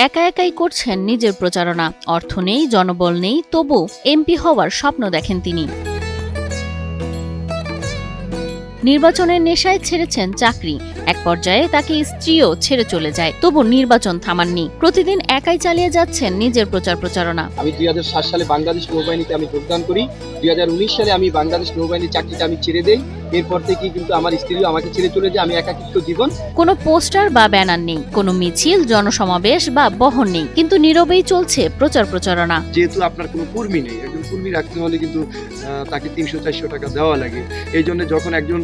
একা একাই করছেন নিজের প্রচারণা। অর্থ নেই, জনবল নেই, তবু এমপি হওয়ার স্বপ্ন দেখেন তিনি। নির্বাচনের নেশায় ছেড়েছেন চাকরি, এক পর্যায়ে তাকে স্ত্রীও ছেড়ে চলে যায়, তবু নির্বাচন থামাননি। প্রতিদিন একাই চালিয়ে যাচ্ছেন নিজের প্রচারণা। আমি 2007 সালে বাংলাদেশ নৌবাহিনীতে আমি যোগদান করি। 2019 সালে আমি বাংলাদেশ নৌবাহিনীর চাকরিটা আমি ছেড়ে দেই। এরপর থেকে কিন্তু আমার স্ত্রীও আমাকে ছেড়ে চলে যায়। আমি একাকিত্ব জীবন। কোনো পোস্টার বা ব্যানার নেই, কোনো মিছিল, জনসমাবেশ বা বহন নেই, কিন্তু নীরবেই চলছে প্রচারণা। যেহেতু আপনার কোনো কর্মী নেই, একজন কর্মী রাখতে হলে কিন্তু তাকে 300-400 টাকা দেওয়া লাগে। এই জন্য যখন একজন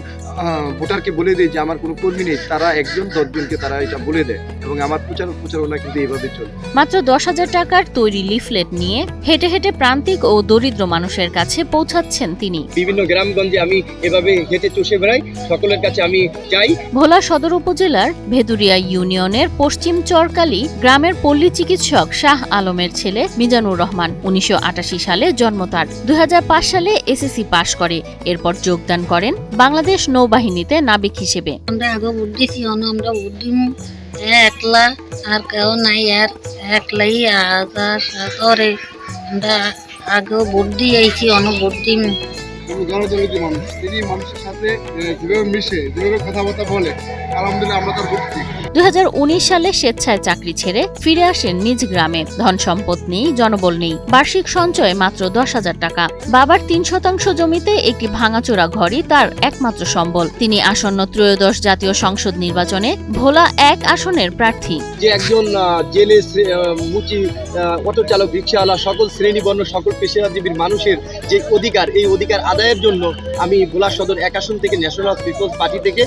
ভোটারকে বলে দেয় যে আমার কোনো কর্মী নেই, তারা 1-10 জনকে তারা এটা বলে দেয় এবং আমার প্রচারণা কিন্তু এইভাবে চলে। মাত্র 10,000 টাকার তৈরি লিফলেট নিয়ে হেঁটে হেঁটে প্রান্তিক ও দরিদ্র মানুষের কাছে পৌঁছাচ্ছেন তিনি। বিভিন্ন গ্রামগঞ্জে আমি এভাবে হেঁটে চষে বেড়াই, সকলের কাছে আমি যাই। ভোলা সদর উপজেলার ভেদুরিয়া ইউনিয়নের পশ্চিম চরকালি গ্রামের পল্লী চিকিৎসক শাহ আলমের ছেলে মিজানুর রহমান। 1988 সালে জন্ম তার। 2005 সালে এসএসসি পাশ করে। এরপর যোগদান করেন বাংলাদেশ নৌবাহিনীতে নাবিক হিসেবে। আমরা আগে ভোট দিছি, আমরা ভোট দিব একলা, আর কেউ নাই, আর একলাই আগে আমরা আগে ভোট দিয়ে আইছি, ভোট দিম। জনদলিত মানুষ, তিনি মানুষের সাথে যেভাবে মিশে, যেভাবে কথাবার্তা বলে, আলহামদুলিল্লাহ আমরা তার ভোট দিই। 2019 সালে স্বেচ্ছায় চাকরি ছেড়ে ফিরে আসেন নিজ গ্রামে। ধন সম্পদ নেই, জনবল নেই, বার্ষিক সঞ্চয় মাত্র 10,000 টাকা। বাবার 3% জমিতে একটি ভাঙাচোরা ঘরই তার একমাত্র সম্বল। তিনি আসন্ন ত্রয়োদশ জাতীয় সংসদ নির্বাচনে ভোলা 1 আসনের প্রার্থী। যে একজন জেলে, মুচি, অটো চালক, রিক্সাওয়ালা, সকল শ্রেণীবর্ণ, সকল পেশাজীবীর মানুষের যে অধিকার, এই অধিকার আদায়ের জন্য আমি ভোলা সদর 1 আসন থেকে ন্যাশনাল পিপলস পার্টি থেকে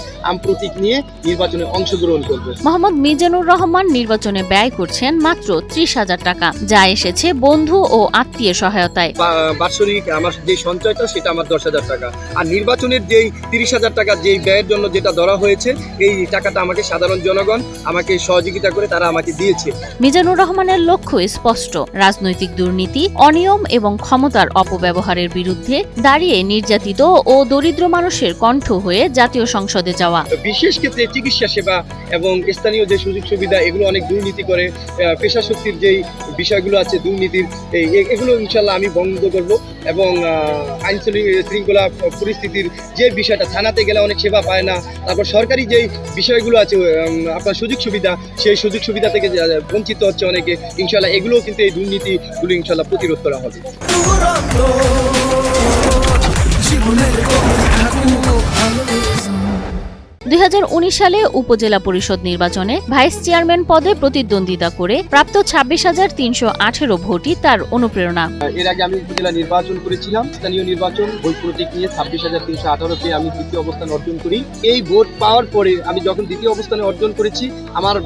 প্রতীক নিয়ে নির্বাচনে অংশগ্রহণ করব। মোহাম্মদ মিজানুর রহমান নির্বাচনে ব্যয় করছেন মাত্র 30,000 টাকা, যা এসেছে বন্ধু ও আত্মীয় সহায়তায়। বাৎসরিক আমার যে সঞ্চয়টা সেটা আমার 10,000 টাকা, আর নির্বাচনের যেই 30,000 টাকা যেই ব্যয়ের জন্য যেটা ধরা হয়েছে, এই টাকাটা আমাকে সাধারণ জনগণ আমাকে সহযোগিতা করে তারা আমাকে দিয়েছে। মিজানুর রহমানের লক্ষ্য স্পষ্ট, রাজনৈতিক দুর্নীতি, অনিয়ম এবং ক্ষমতার অপব্যবহারের বিরুদ্ধে দাঁড়িয়ে নির্যাতিত ও দরিদ্র মানুষের কণ্ঠ হয়ে জাতীয় সংসদে যাওয়া। বিশেষ ক্ষেত্রে চিকিৎসা সেবা এবং স্থানীয় যে সুযোগ সুবিধা, এগুলো অনেক দুর্নীতি করে। পেশা শক্তির যেই বিষয়গুলো আছে দুর্নীতির, এগুলো ইনশাল্লাহ আমি বন্ধ করব। এবং আইন শৃঙ্খলা পরিস্থিতির যে বিষয়টা, থানাতে গেলে অনেক সেবা পায় না, তারপর সরকারি যেই বিষয়গুলো আছে আপনার সুযোগ সুবিধা, সেই সুযোগ সুবিধা থেকে বঞ্চিত হচ্ছে অনেকে। ইনশাল্লাহ এগুলোও কিন্তু এই দুর্নীতিগুলো ইনশাল্লাহ প্রতিরোধ করা হবে। 2019 সালে উপজেলা পরিষদ নির্বাচনে ভাইস চেয়ারম্যান পদে প্রতিদ্বন্দ্বিতা করে প্রাপ্ত 26,318 ভোটই তার অনুপ্রেরণা। এর আগে আমি উপজেলা নির্বাচন করেছিলাম, স্থানীয় নির্বাচন, ভোট প্রতীক নিয়ে 26,318 পেয়ে আমি দ্বিতীয় অবস্থান অর্জন করি। এই ভোট পাওয়ার পরে আমি যখন দ্বিতীয় অবস্থানে অর্জন করেছি, আমার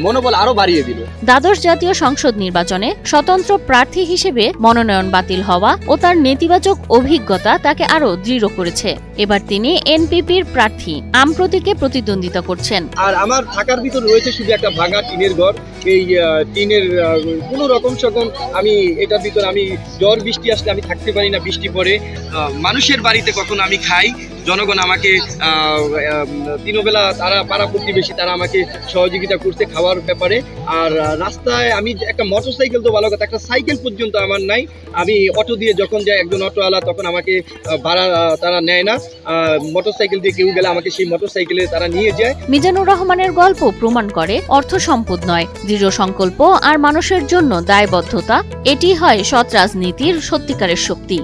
মনোবল আরো বাড়িয়ে দিল। দ্বাদশ জাতীয় সংসদ নির্বাচনে স্বতন্ত্র প্রার্থী হিসেবে মনোনয়ন বাতিল হওয়া ও তার নেতিবাচক অভিজ্ঞতা তাকে আরো দৃঢ় করেছে। এবার তিনি এনপিপির প্রার্থী আম প্রতীকে প্রতিদ্বন্দ্বিতা করছেন। আর আমার থাকার ভিতর রয়েছে শুধু একটা ভাঙা টিনের ঘর। এই টিনের কোনো রকম সকম আমি এটার ভিতর, আমি ঝড় বৃষ্টি আসলে আমি থাকতে পারি না, বৃষ্টি পড়ে। মানুষের বাড়িতে কখন আমি খাই, জনগণ আমাকে দিনবেলা তারা পাড়া প্রতিবেশী তারা আমাকে সহযোগিতা করছে খাওয়ার ব্যাপারে। আর রাস্তায় আমি একটা মোটরসাইকেল তো ভালো কথা, একটা সাইকেল পর্যন্ত আমার নাই। আমি অটো দিয়ে যখন যাই, একজন অটোওয়ালা তখন আমাকে ভাড়া তারা নেয় না। মোটরসাইকেল দিয়ে কেউ গেলে আমাকে সেই মোটরসাইকেলে তারা নিয়ে যায়। মিজানুর রহমানের গল্প প্রমাণ করে অর্থ সম্পদ নয়, দৃঢ় সংকল্প আর মানুষের জন্য দায়বদ্ধতা, এটি হয় সৎ রাজনীতির সত্যিকারের শক্তি।